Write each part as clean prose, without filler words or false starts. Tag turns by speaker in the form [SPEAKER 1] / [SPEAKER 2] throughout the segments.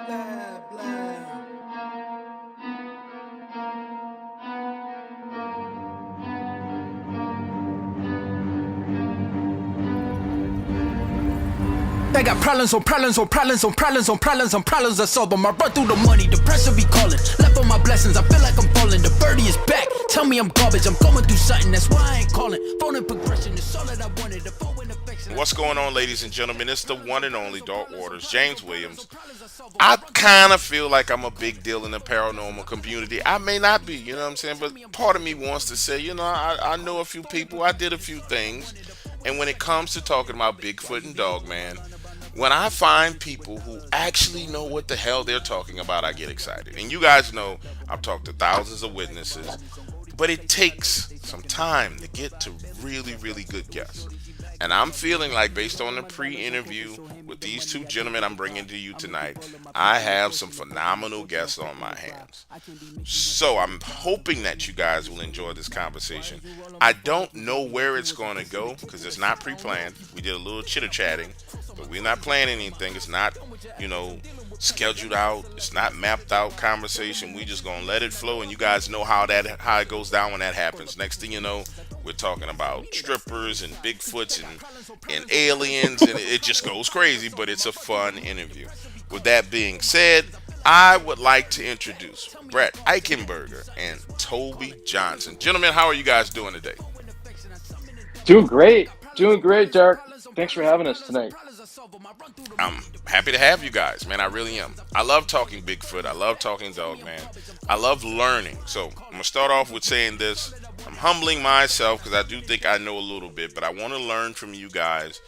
[SPEAKER 1] Blah, blah. I got problems on problems on problems on problems on problems on problems. I solve them. I run through the money. The pressure be calling. Left on my blessings. I feel like I'm falling. The birdie is back. Tell me I'm garbage. I'm going through something. That's why I ain't calling. Phone and progression is all that I wanted. The phone and affection.
[SPEAKER 2] What's going on, ladies and gentlemen? It's the one and only Dark Waters, James Williams. I kind of feel like I'm a big deal in the paranormal community. I may not be, you know what I'm saying? But part of me wants to say, I know a few people. I did a few things. And when it comes to talking about Bigfoot and Dogman, when I find people who actually know what the hell they're talking about, I get excited. And you guys know I've talked to thousands of witnesses, but it takes some time to get to really, really good guests. And I'm feeling like, based on the pre interview with these two gentlemen I'm bringing to you tonight, I have some phenomenal guests on my hands. So I'm hoping that you guys will enjoy this conversation. I don't know where it's going to go because it's not pre planned. We did a little chitter chatting, but we're not planning anything. It's not, you know, scheduled out. It's not mapped out conversation. We just gonna let it flow, and you guys know how it goes down when that happens. Next thing you know, we're talking about strippers and Bigfoots and aliens, and it just goes crazy. But it's a fun interview. With that being said, I would like to introduce Brett Eichenberger and Toby Johnson. Gentlemen, how are you guys doing today?
[SPEAKER 3] Doing great, Derek. Thanks for having us tonight.
[SPEAKER 2] I'm happy to have you guys, man. I really am. I love talking Bigfoot. I love talking Dogman. I love learning. So I'm gonna start off with saying this. I'm humbling myself because I do think I know a little bit, but I want to learn from you guys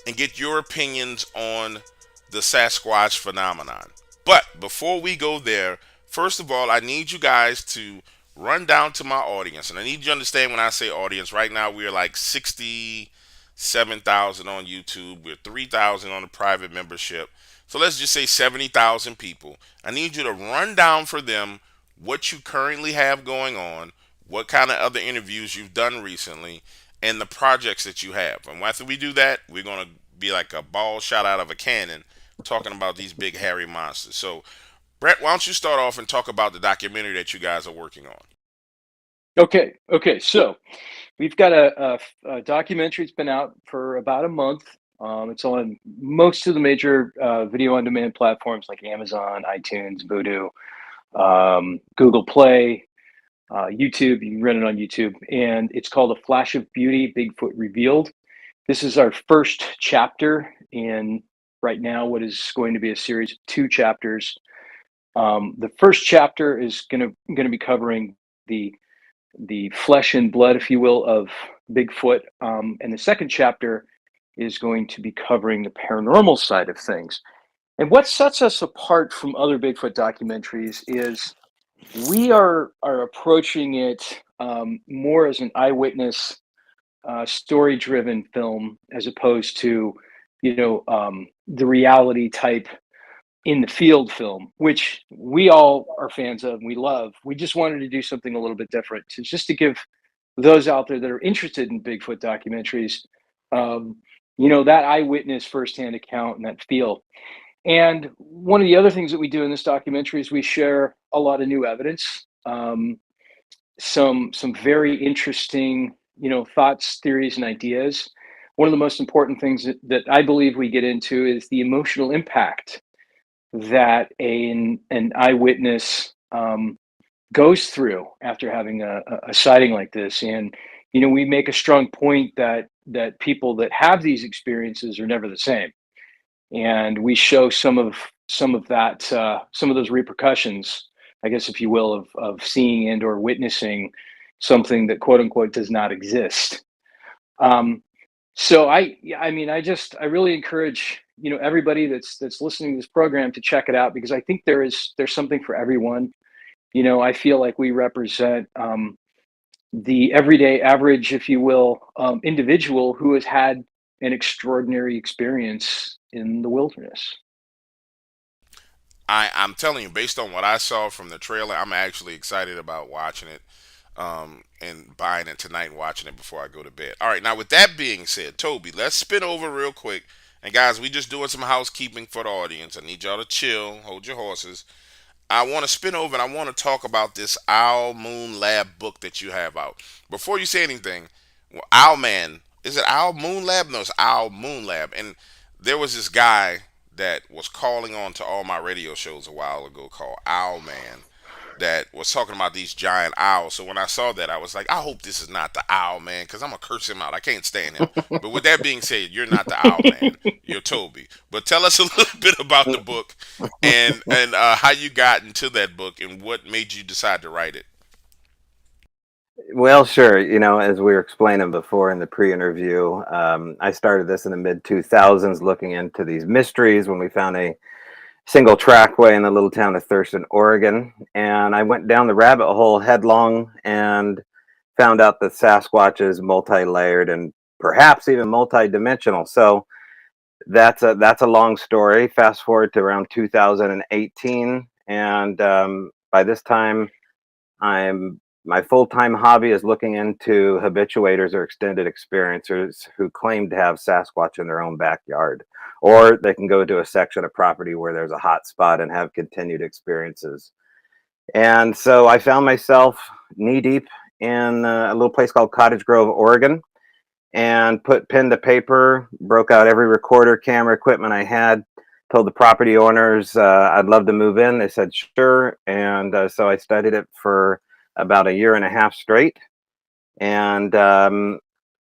[SPEAKER 2] and get your opinions on the Sasquatch phenomenon. But before we go there, first of all, I need you guys to run down to my audience, and I need you to understand when I say audience. Right now, we're like 67,000 on YouTube. We're 3,000 on the private membership. So let's just say 70,000 people. I need you to run down for them what you currently have going on, what kind of other interviews you've done recently, and the projects that you have. And after we do that, we're going to be like a ball shot out of a cannon talking about these big hairy monsters. So, Brett, why don't you start off and talk about the documentary that you guys are working on?
[SPEAKER 3] Okay. So we've got a documentary. It's been out for about a month. It's on most of the major video on demand platforms like Amazon, iTunes, Vudu, Google Play, YouTube. You can rent it on YouTube, and it's called "A Flash of Beauty: Bigfoot Revealed." This is our first chapter in right now what is going to be a series of two chapters. The first chapter is going to be covering the flesh and blood, if you will, of Bigfoot, and the second chapter is going to be covering the paranormal side of things. And what sets us apart from other Bigfoot documentaries is we are approaching it more as an eyewitness, story-driven film, as opposed to, the reality type in the field film, which we all are fans of and we love. We just wanted to do something a little bit different, just to give those out there that are interested in Bigfoot documentaries, um, that eyewitness firsthand account and that feel. And one of the other things that we do in this documentary is we share a lot of new evidence, some very interesting, thoughts, theories, and ideas. One of the most important things that I believe we get into is the emotional impact that an eyewitness goes through after having a sighting like this. And we make a strong point that people that have these experiences are never the same, and we show some of that, some of those repercussions, I guess, if you will, of seeing and or witnessing something that quote unquote does not exist. Um, so I really encourage everybody that's listening to this program to check it out, because I think there's something for everyone. I feel like we represent the everyday average, if you will, individual who has had an extraordinary experience in the wilderness.
[SPEAKER 2] I'm telling you, based on what I saw from the trailer, I'm actually excited about watching it, and buying it tonight and watching it before I go to bed. All right, now with that being said, Toby, let's spin over real quick And guys, we just doing some housekeeping for the audience. I need y'all to chill, hold your horses. I want to spin over and I want to talk about this Owl Moon Lab book that you have out. Before you say anything, well, Owl Man, is it Owl Moon Lab? No, it's Owl Moon Lab. And there was this guy that was calling on to all my radio shows a while ago called Owl Man that was talking about these giant owls. So when I saw that, I was like, I hope this is not the Owl Man because I'm going to curse him out. I can't stand him. But with that being said, you're not the Owl Man. You're Toby. But tell us a little bit about the book and how you got into that book and what made you decide to write it.
[SPEAKER 4] Well, sure. As we were explaining before in the pre-interview, I started this in the mid 2000s, looking into these mysteries when we found a single trackway in the little town of Thurston, Oregon. And I went down the rabbit hole headlong and found out that Sasquatch is multi-layered and perhaps even multi-dimensional. So that's a long story. Fast forward to around 2018, and by this time, my full-time hobby is looking into habituators or extended experiencers who claim to have Sasquatch in their own backyard, or they can go to a section of property where there's a hot spot and have continued experiences. And so I found myself knee deep in a little place called Cottage Grove, Oregon, and put pen to paper, broke out every recorder, camera equipment I had, told the property owners I'd love to move in. They said sure. And so I studied it for about a year and a half straight. And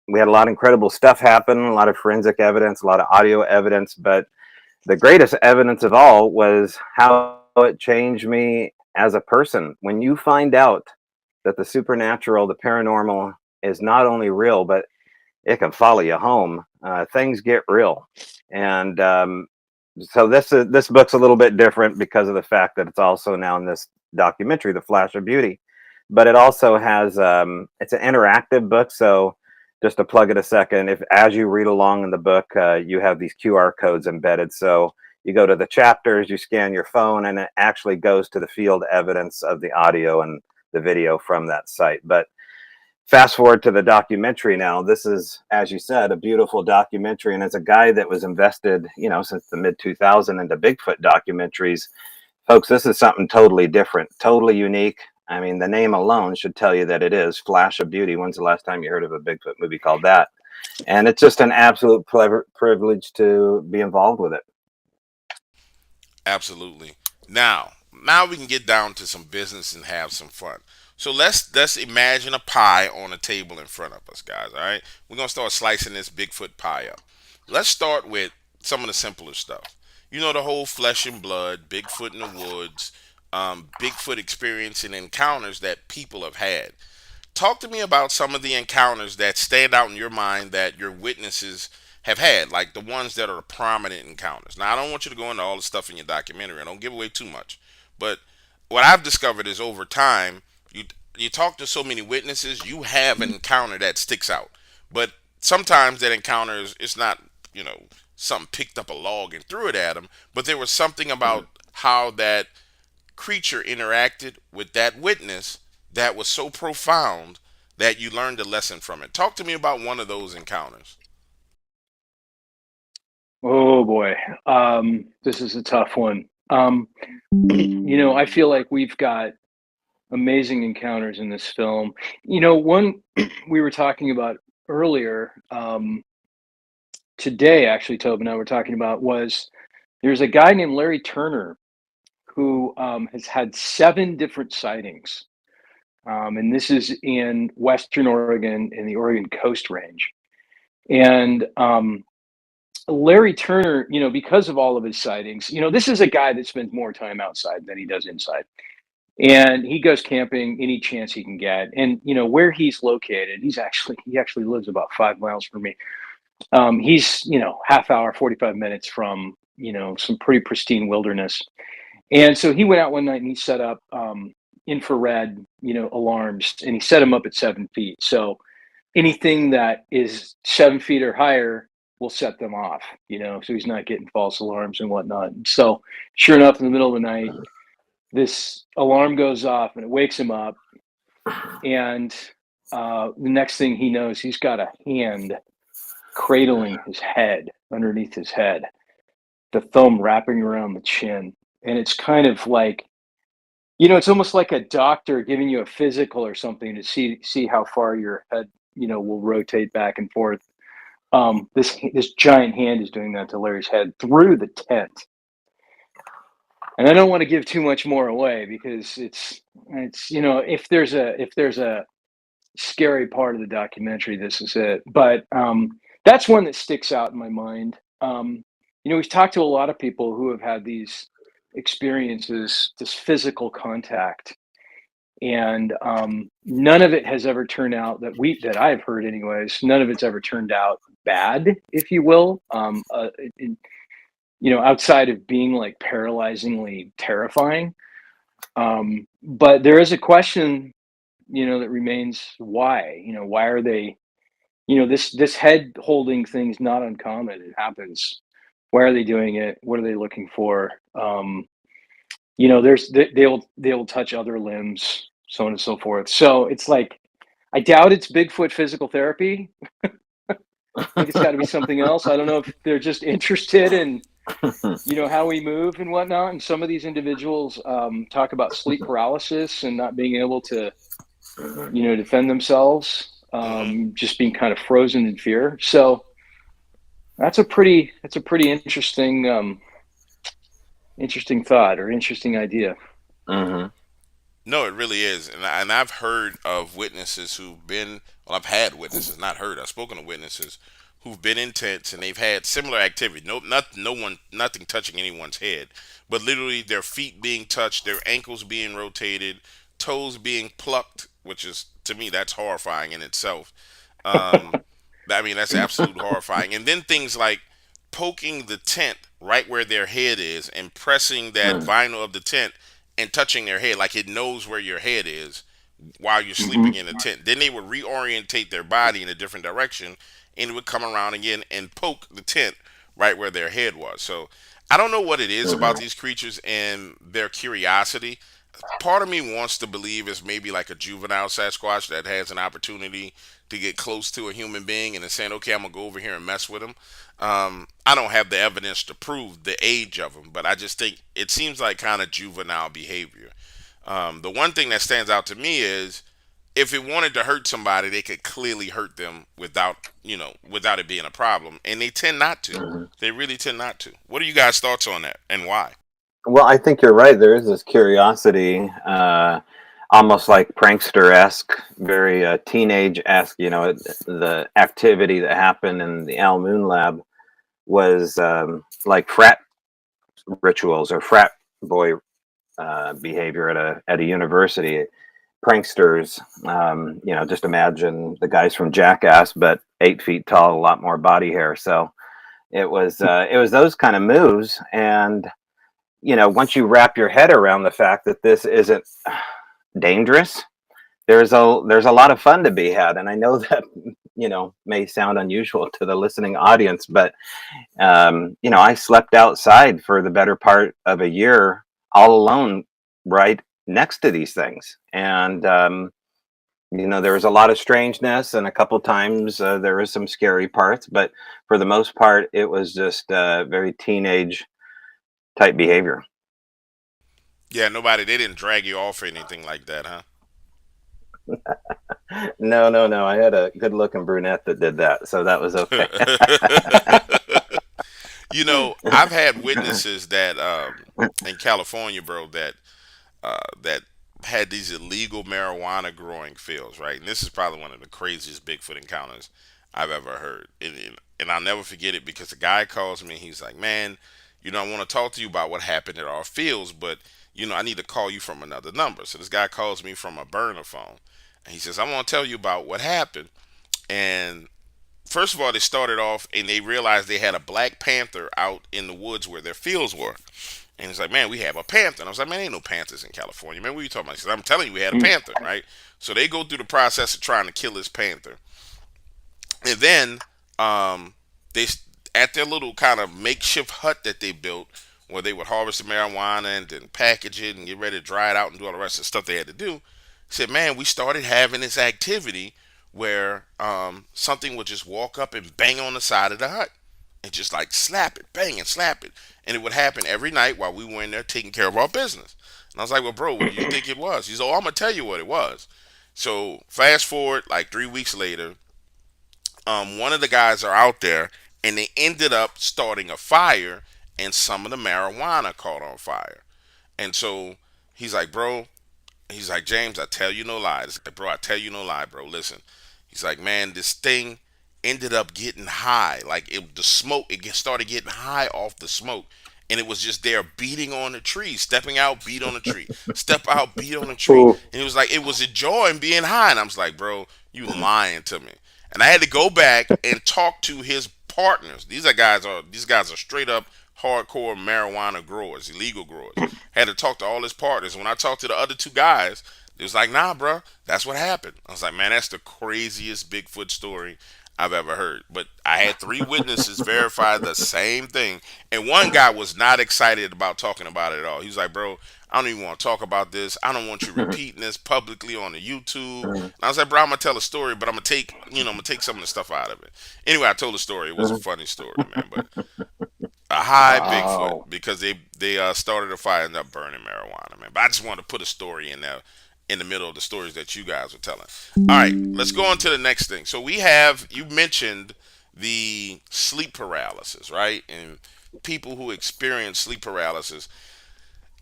[SPEAKER 4] we had a lot of incredible stuff happen, a lot of forensic evidence, a lot of audio evidence. But the greatest evidence of all was how it changed me as a person. When you find out that the supernatural, the paranormal, is not only real, but it can follow you home, things get real. And so this book's a little bit different because of the fact that it's also now in this documentary, The Flash of Beauty. But it also has it's an interactive book. So just to plug it a second, if as you read along in the book, you have these QR codes embedded. So you go to the chapters, you scan your phone, and it actually goes to the field evidence of the audio and the video from that site. But fast forward to the documentary now. This is, as you said, a beautiful documentary. And as a guy that was invested, since the mid 2000s into Bigfoot documentaries, folks, this is something totally different, totally unique. I mean, the name alone should tell you that it is Flash of Beauty. When's the last time you heard of a Bigfoot movie called that? And it's just an absolute privilege to be involved with it.
[SPEAKER 2] Absolutely. Now we can get down to some business and have some fun. So let's imagine a pie on a table in front of us, guys. All right, we're gonna start slicing this Bigfoot pie up. Let's start with some of the simpler stuff. The whole flesh and blood, Bigfoot in the woods, Bigfoot experience and encounters that people have had. Talk to me about some of the encounters that stand out in your mind that your witnesses have had, like the ones that are prominent encounters. Now, I don't want you to go into all the stuff in your documentary. I don't give away too much, but what I've discovered is over time, you talk to so many witnesses, you have an encounter that sticks out. But sometimes that encounter is it's not something picked up a log and threw it at them, but there was something about how that creature interacted with that witness that was so profound that you learned a lesson from it. Talk to me about one of those encounters.
[SPEAKER 3] Oh boy, this is a tough one. I feel like we've got amazing encounters in this film. One we were talking about earlier today, actually, Tobin and I were talking about was there's a guy named Larry Turner who has had 7 different sightings. And this is in Western Oregon in the Oregon Coast Range. And Larry Turner, because of all of his sightings, this is a guy that spends more time outside than he does inside. And he goes camping any chance he can get. And, where he's located, he actually lives about 5 miles from me. He's, half hour, 45 minutes from, some pretty pristine wilderness. And so he went out one night and he set up infrared, alarms, and he set them up at 7 feet. So anything that is 7 feet or higher will set them off, so he's not getting false alarms and whatnot. So sure enough, in the middle of the night, this alarm goes off and it wakes him up. And the next thing he knows, he's got a hand cradling his head underneath his head, the thumb wrapping around the chin. And it's kind of like, it's almost like a doctor giving you a physical or something to see how far your head, will rotate back and forth. This giant hand is doing that to Larry's head through the tent. And I don't want to give too much more away because it's if there's a scary part of the documentary, this is it. But that's one that sticks out in my mind. We've talked to a lot of people who have had these experiences, this physical contact, and none of it has ever turned out that I've heard anyways. None of it's ever turned out bad, if you will. Outside of being like paralyzingly terrifying. But there is a question, that remains why. Why are they? This head holding thing's not uncommon. It happens. Why are they doing it? What are they looking for? They'll touch other limbs, so on and so forth. So it's like, I doubt it's Bigfoot physical therapy. I think it's got to be something else. I don't know if they're just interested in, how we move and whatnot. And some of these individuals talk about sleep paralysis and not being able to, defend themselves, just being kind of frozen in fear. So that's a pretty interesting, interesting thought or interesting idea.
[SPEAKER 4] Mm-hmm.
[SPEAKER 2] No, it really is, and I've heard of witnesses who've been. Well, I've had witnesses, not heard. I've spoken to witnesses who've been in tents and they've had similar activity. Nothing touching anyone's head, but literally their feet being touched, their ankles being rotated, toes being plucked, which is, to me, that's horrifying in itself. I mean, that's absolute horrifying. And then things like poking the tent right where their head is and pressing that vinyl of the tent and touching their head like it knows where your head is while you're sleeping in the tent. Then they would reorientate their body in a different direction and it would come around again and poke the tent right where their head was. So I don't know what it is about these creatures and their curiosity. Part of me wants to believe it's maybe like a juvenile Sasquatch that has an opportunity to get close to a human being and is saying, okay, I'm going to go over here and mess with him. I don't have the evidence to prove the age of them, but I just think it seems like kind of juvenile behavior. The one thing that stands out to me is if it wanted to hurt somebody, they could clearly hurt them without it being a problem. And they tend not to. They really tend not to. What are you guys' thoughts on that and why?
[SPEAKER 4] Well, I think you're right. There is this curiosity, almost like prankster-esque, very teenage-esque. The activity that happened in the Al Moon Lab was like frat rituals or frat boy behavior at a university. Pranksters, just imagine the guys from Jackass, but 8 feet tall, a lot more body hair. So it was those kind of moves. And once you wrap your head around the fact that this isn't dangerous, there's a lot of fun to be had. And I know that, may sound unusual to the listening audience, but, I slept outside for the better part of a year all alone, right next to these things. And, there was a lot of strangeness and a couple times there was some scary parts, but for the most part, it was just very teenage type behavior.
[SPEAKER 2] Yeah, they didn't drag you off or anything like that, huh?
[SPEAKER 4] No. I had a good looking brunette that did that, so that was okay.
[SPEAKER 2] I've had witnesses that in California, bro, that had these illegal marijuana growing fields, right? And this is probably one of the craziest Bigfoot encounters I've ever heard. And I'll never forget it because the guy calls me. He's like, man, I want to talk to you about what happened at our fields, but, I need to call you from another number. So this guy calls me from a burner phone. And he says, I want to tell you about what happened. And first of all, they started off and they realized they had a black panther out in the woods where their fields were. And he's like, man, we have a panther. And I was like, man, ain't no panthers in California. Man, what are you talking about? He said, I'm telling you, we had a panther, right? So they go through the process of trying to kill this panther. And then they, at their little kind of makeshift hut that they built, where they would harvest the marijuana and then package it and get ready to dry it out and do all the rest of the stuff they had to do, said, man, we started having this activity where something would just walk up and bang on the side of the hut and just like slap it, bang and slap it. And it would happen every night while we were in there taking care of our business. And I was like, well, bro, what do you think it was? He's, oh, I'm going to tell you what it was. So fast forward like 3 weeks later, one of the guys are out there and they ended up starting a fire and some of the marijuana caught on fire. And so he's like, bro, he's like, James, I tell you no lie. It's like, bro, I tell you no lie, bro. Listen. He's like, man, this thing ended up getting high. Like it, the smoke, started getting high off the smoke, and it was just there beating on the tree, stepping out, beat on the tree, step out, beat on the tree,
[SPEAKER 3] Ooh.
[SPEAKER 2] and it was like it was enjoying being high. And I was like, bro, you lying to me. And I had to go back and talk to his partners. These guys are straight up hardcore marijuana growers, illegal growers. Had to talk to all his partners. When I talked to the other two guys, it was like, nah, bro, that's what happened. I was like, man, that's the craziest Bigfoot story I've ever heard. But I had three witnesses verify the same thing. And one guy was not excited about talking about it at all. He was like, bro, I don't even want to talk about this. I don't want you repeating this publicly on the YouTube. And I was like, bro, I'm gonna tell a story, but I'm gonna take, I'm gonna take some of the stuff out of it. Anyway, I told the story. It was a funny story, man. But a high
[SPEAKER 3] Wow.
[SPEAKER 2] Bigfoot because they started a fire and ended up burning marijuana, man. But I just wanted to put a story in there in the middle of the stories that you guys were telling. All right, let's go on to the next thing. So we have you mentioned the sleep paralysis, right? And people who experience sleep paralysis.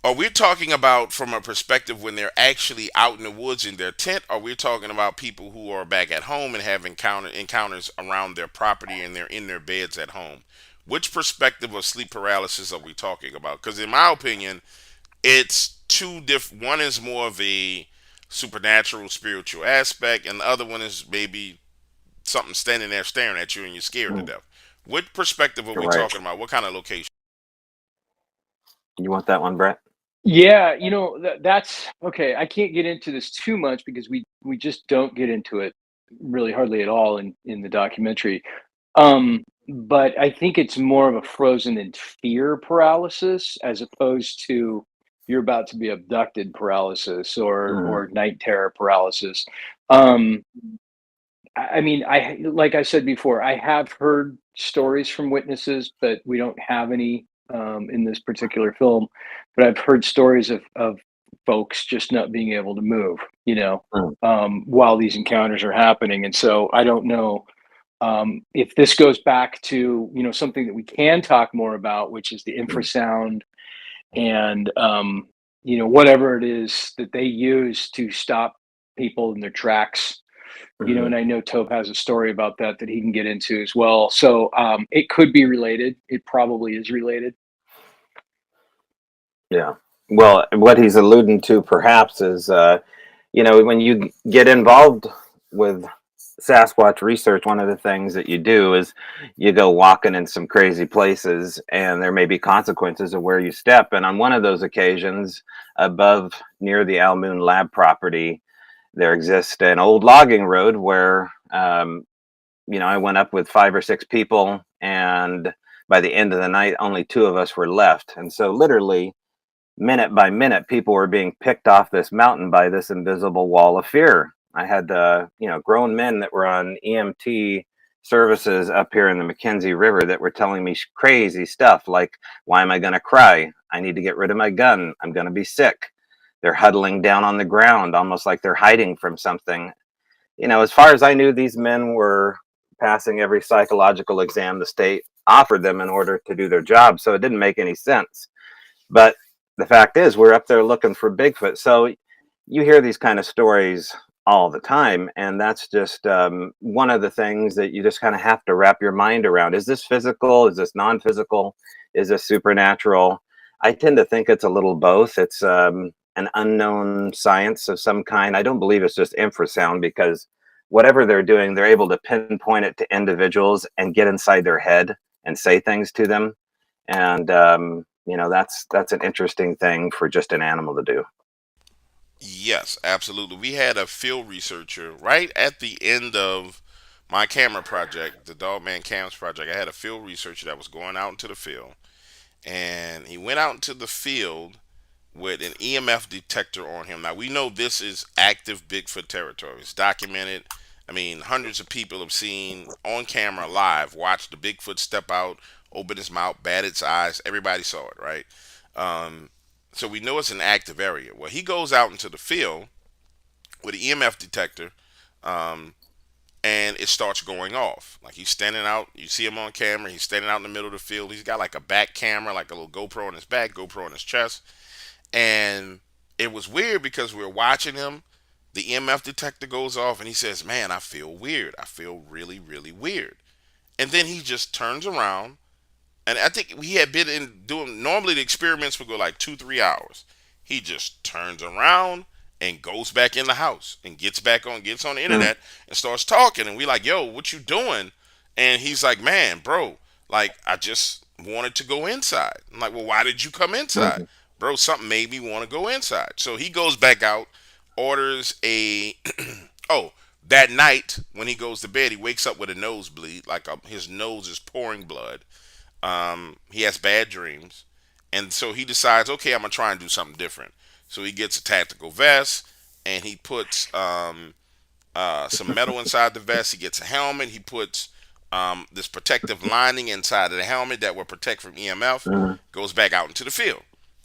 [SPEAKER 2] Are we talking about from a perspective when they're actually out in the woods in their tent? Or are we talking about people who are back at home and have encounters around their property and they're in their beds at home? Which perspective of sleep paralysis are we talking about? Because in my opinion, it's two different. One is more of a supernatural, spiritual aspect, and the other one is maybe something standing there staring at you and you're scared to death. What perspective are we
[SPEAKER 4] Right.
[SPEAKER 2] talking about? What kind of location?
[SPEAKER 4] You want that one, Brett?
[SPEAKER 3] Yeah, that's okay. I can't get into this too much because we just don't get into it really hardly at all in the documentary. But I think it's more of a frozen in fear paralysis as opposed to you're about to be abducted paralysis
[SPEAKER 4] Mhm.
[SPEAKER 3] or night terror paralysis. Um, I mean, I like I said before, I have heard stories from witnesses, but we don't have any in this particular film. But I've heard stories of folks just not being able to move,
[SPEAKER 4] Mm.
[SPEAKER 3] while these encounters are happening. And so I don't know if this goes back to something that we can talk more about, which is the infrasound and whatever it is that they use to stop people in their tracks.
[SPEAKER 4] Mhm.
[SPEAKER 3] And I know Tove has a story about that he can get into as well. So it could be related. It probably is related.
[SPEAKER 4] Yeah. Well, what he's alluding to perhaps is, when you get involved with Sasquatch research, one of the things that you do is you go walking in some crazy places, and there may be consequences of where you step. And on one of those occasions, above near the Almoon Lab property, there exists an old logging road where, I went up with 5 or 6 people, and by the end of the night, only two of us were left. And so, literally, minute by minute, people were being picked off this mountain by this invisible wall of fear. I had, grown men that were on EMT services up here in the Mackenzie River that were telling me crazy stuff like, why am I going to cry? I need to get rid of my gun. I'm going to be sick. They're huddling down on the ground, almost like they're hiding from something. As far as I knew, these men were passing every psychological exam the state offered them in order to do their job. So it didn't make any sense. But the fact is, we're up there looking for Bigfoot. So you hear these kind of stories all the time. And that's just one of the things that you just kind of have to wrap your mind around. Is this physical? Is this non physical? Is this supernatural? I tend to think it's a little both. It's an unknown science of some kind. I don't believe it's just infrasound because whatever they're doing, they're able to pinpoint it to individuals and get inside their head and say things to them. And that's an interesting thing for just an animal to do.
[SPEAKER 2] Yes, absolutely. We had a field researcher right at the end of my camera project, the Dogman Cams project. I had a field researcher that was going out into the field, and he went out into the field with an EMF detector on him. Now we know this is active Bigfoot territory. It's documented. I mean, hundreds of people have seen on camera live, watched the Bigfoot step out, open his mouth, bat its eyes. Everybody saw it, right? Um, so we know it's an active area. Well, he goes out into the field with an EMF detector, um, and it starts going off. Like he's standing out. You see him on camera. He's standing out in the middle of the field. He's got like a back camera, like a little GoPro on his back, GoPro on his chest, and it was weird because we were watching him. The EMF detector goes off, and he says, "Man, I feel weird. I feel really, really weird." And then he just turns around, and I think he had been in doing. Normally, the experiments would go like 2, 3 hours. He just turns around and goes back in the house and gets on the internet and starts talking. And we like, "Yo, what you doing?" And he's like, "Man, bro, like I just wanted to go inside." I'm like, "Well, why did you come inside?"
[SPEAKER 4] Mm-hmm.
[SPEAKER 2] "Bro, something made me want to go inside." So he goes back out, orders a oh, that night when he goes to bed, he wakes up with a nosebleed, like his nose is pouring blood. He has bad dreams, and so he decides, okay, I'm gonna try and do something different. So he gets a tactical vest, and he puts some metal inside the vest. He gets a helmet. He puts this protective lining inside of the helmet that will protect from EMF.
[SPEAKER 4] Mm-hmm.
[SPEAKER 2] Goes back out into the field.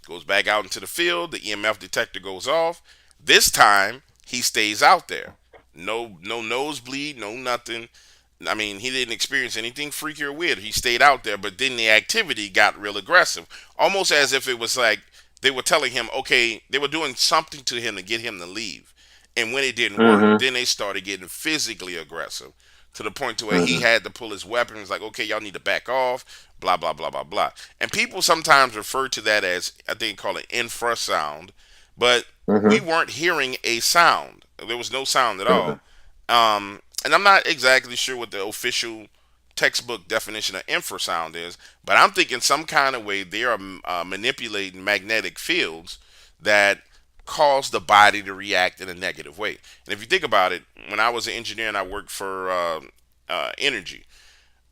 [SPEAKER 2] Goes back out into the field. The EMF detector goes off. This time he stays out there. No nosebleed, no nothing. I mean, he didn't experience anything freaky or weird. He stayed out there, but then the activity got real aggressive, almost as if it was like they were telling him, okay, they were doing something to him to get him to leave. And when it didn't work,
[SPEAKER 4] Mm-hmm.
[SPEAKER 2] then they started getting physically aggressive to the point to where he
[SPEAKER 4] Mm-hmm.
[SPEAKER 2] had to pull his weapons, like, okay, y'all need to back off, blah, blah, blah, blah, blah. And people sometimes refer to that as, I think, call it infrasound, but we
[SPEAKER 4] Mm-hmm.
[SPEAKER 2] weren't hearing a sound. There was no sound at
[SPEAKER 4] Mm-hmm.
[SPEAKER 2] all. And I'm not exactly sure what the official textbook definition of infrasound is, but I'm thinking some kind of way they are manipulating magnetic fields that cause the body to react in a negative way. And if you think about it, when I was an engineer and I worked for energy,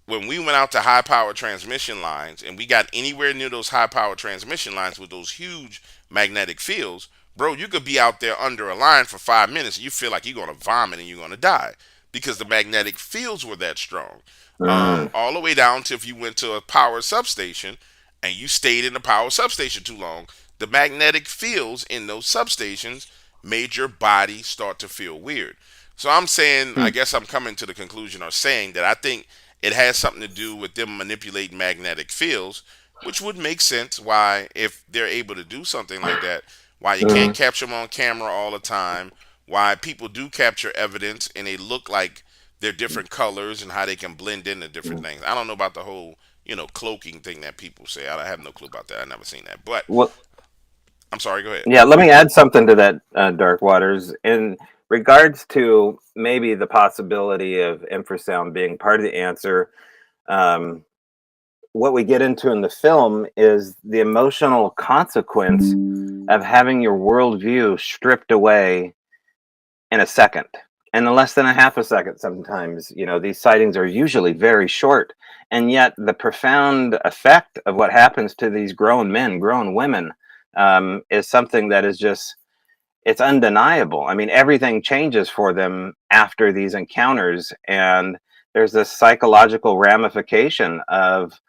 [SPEAKER 2] when we went out to high power transmission lines and we got anywhere near those high power transmission lines with those huge magnetic fields, bro, you could be out there under a line for 5 minutes and you feel like you're going to vomit and you're going to die because the magnetic fields were that strong.
[SPEAKER 4] Mm-hmm.
[SPEAKER 2] All the way down to if you went to a power substation and you stayed in the power substation too long, the magnetic fields in those substations made your body start to feel weird. So I'm saying, I guess I'm coming to the conclusion or saying that I think it has something to do with them manipulating magnetic fields, which would make sense why, if they're able to do something like that, why you can't
[SPEAKER 4] Mm-hmm.
[SPEAKER 2] capture them on camera all the time, why people do capture evidence and they look like they're different colors and how they can blend into different things. I don't know about the whole, cloaking thing that people say. I have no clue about that. I've never seen that. But
[SPEAKER 4] Well,
[SPEAKER 2] I'm sorry, go ahead.
[SPEAKER 4] yeah, let me add something to that, Dark Waters, in regards to maybe the possibility of infrasound being part of the answer. Um, what we get into in the film is the emotional consequence of having your worldview stripped away in a second, and in less than a half a second. Sometimes, these sightings are usually very short, and yet the profound effect of what happens to these grown men, grown women, is something that is just, it's undeniable. I mean, everything changes for them after these encounters, and there's this psychological ramification of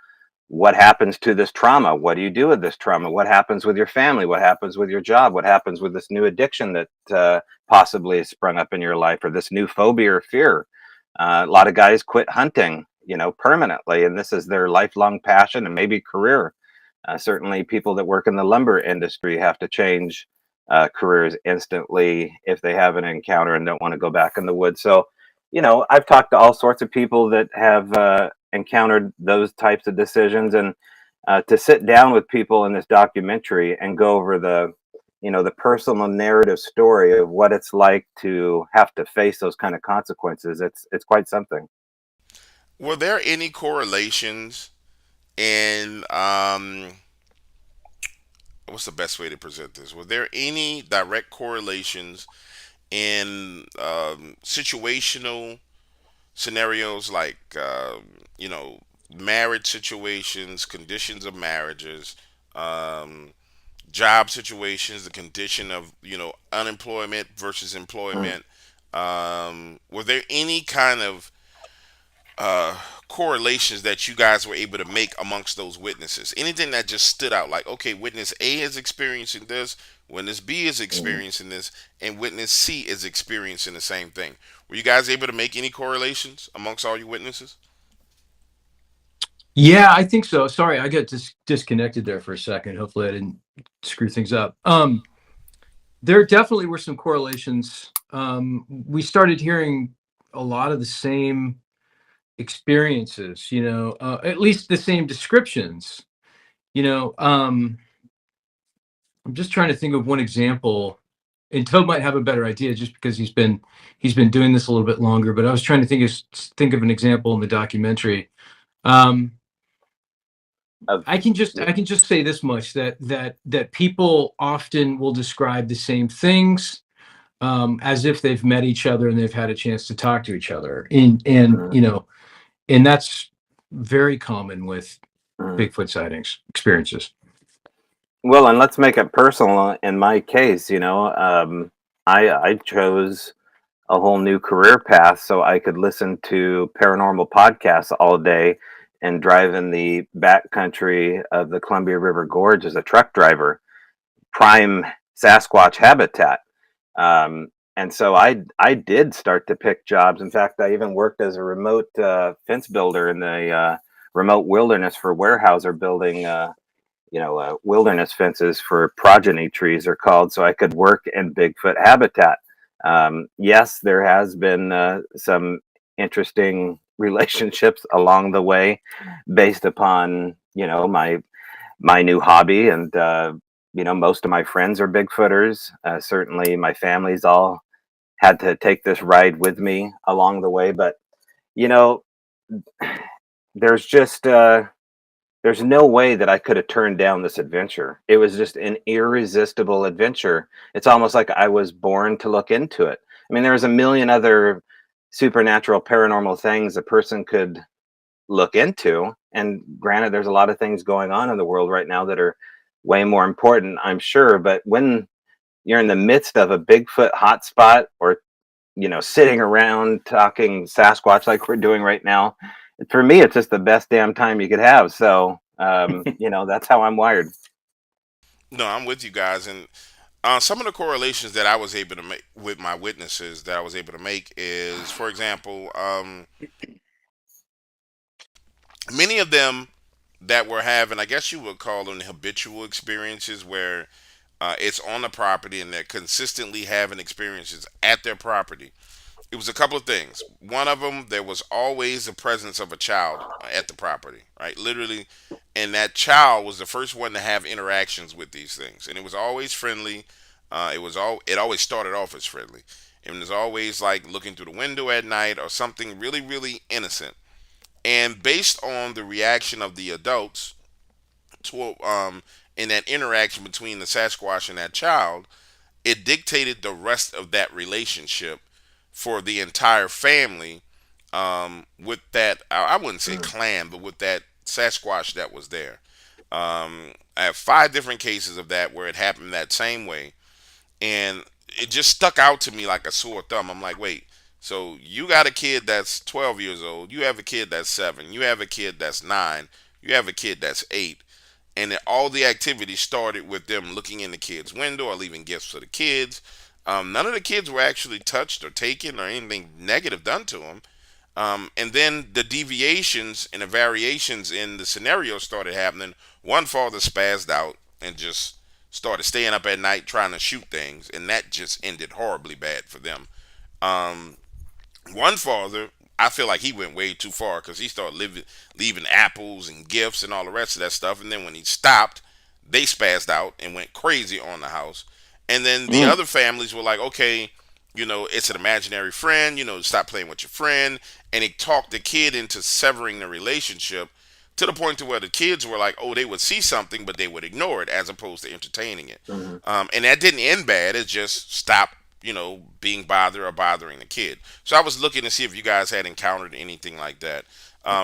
[SPEAKER 4] what happens to this trauma. What do you do with this trauma? What happens with your family? What happens with your job? What happens with this new addiction that possibly has sprung up in your life, or this new phobia or fear? A lot of guys quit hunting, permanently, and this is their lifelong passion and maybe career. Certainly, people that work in the lumber industry have to change careers instantly if they have an encounter and don't want to go back in the woods. So, I've talked to all sorts of people that have encountered those types of decisions, and to sit down with people in this documentary and go over the personal narrative story of what it's like to have to face those kind of consequences. It's quite something.
[SPEAKER 2] Were there any correlations in what's the best way to present this? Were there any direct correlations in situational scenarios like marriage situations, conditions of marriages, um, job situations, the condition of unemployment versus
[SPEAKER 4] Mm,
[SPEAKER 2] employment, Were there any kind of uh, correlations that you guys were able to make amongst those witnesses? Anything that just stood out, like, okay, witness A is experiencing this, witness B is
[SPEAKER 4] Mhm.
[SPEAKER 2] experiencing this, and witness C is experiencing the same thing. Were you guys able to make any correlations amongst all your witnesses?
[SPEAKER 3] Yeah, I think so. Sorry, I got disconnected there for a second. Hopefully, I didn't screw things up. There definitely were some correlations. We started hearing a lot of the same experiences, at least the same descriptions. You know, I'm just trying to think of one example, and Toad might have a better idea just because he's been doing this a little bit longer. But I was trying to think of an example in the documentary. Um,
[SPEAKER 4] Of
[SPEAKER 3] I can just say this much, that people often will describe the same things, as if they've met each other and they've had a chance to talk to each other, and that's very common with
[SPEAKER 4] Mhm.
[SPEAKER 3] Bigfoot sightings experiences.
[SPEAKER 4] Well, and let's make it personal. In my case, I chose a whole new career path so I could listen to paranormal podcasts all day and drive in the backcountry of the Columbia River Gorge as a truck driver, prime Sasquatch habitat. And so I did start to pick jobs. In fact, I even worked as a remote fence builder in the remote wilderness for Weyerhaeuser, building wilderness fences for progeny trees are called, so I could work in Bigfoot habitat. Yes, there has been some interesting relationships along the way, based upon my new hobby, and most of my friends are Bigfooters. Certainly, my family's all had to take this ride with me along the way, but you know, there's just there's no way that I could have turned down this adventure. It was just an irresistible adventure. It's almost like I was born to look into it. I mean, there's a million other supernatural paranormal things a person could look into. And granted, there's a lot of things going on in the world right now that are way more important, I'm sure. But when you're in the midst of a Bigfoot hotspot, or sitting around talking Sasquatch like we're doing right now, for me, it's just the best damn time you could have. So, that's how I'm wired.
[SPEAKER 2] No, I'm with you guys, and some of the correlations that I was able to make with my witnesses that I was able to make is, for example, many of them that were having, I guess you would call them habitual experiences, where it's on the property and they're consistently having experiences at their property. It was a couple of things. One of them, there was always the presence of a child at the property, right? Literally, and that child was the first one to have interactions with these things, and it was always friendly. It always started off as friendly, and it was always like looking through the window at night or something really, really innocent. And based on the reaction of the adults to in that interaction between the Sasquatch and that child, it dictated the rest of that relationship for the entire family, with that, I wouldn't say
[SPEAKER 4] Mm,
[SPEAKER 2] clan, but with that Sasquatch that was there. I have five different cases of that where it happened that same way, and it just stuck out to me like a sore thumb. I'm like, wait, so you got a kid that's 12 years old, you have a kid that's 7, you have a kid that's 9, you have a kid that's 8, and then all the activity started with them looking in the kids' window or leaving gifts for the kids. None of the kids were actually touched or taken or anything negative done to them. And then the deviations and the variations in the scenario started happening. One father spazzed out and just started staying up at night trying to shoot things, and that just ended horribly bad for them. Um, One father, I feel like he went way too far because he started leaving apples and gifts and all the rest of that stuff. And then when he stopped, they spazzed out and went crazy on the house. And then the
[SPEAKER 4] mm,
[SPEAKER 2] other families were like, okay, it's an imaginary friend, stop playing with your friend. And it talked the kid into severing the relationship to the point to where the kids were like, oh, they would see something, but they would ignore it as opposed to entertaining it.
[SPEAKER 4] mhm.
[SPEAKER 2] And that didn't end bad. It just stopped, being bothered or bothering the kid. So I was looking to see if you guys had encountered anything like that.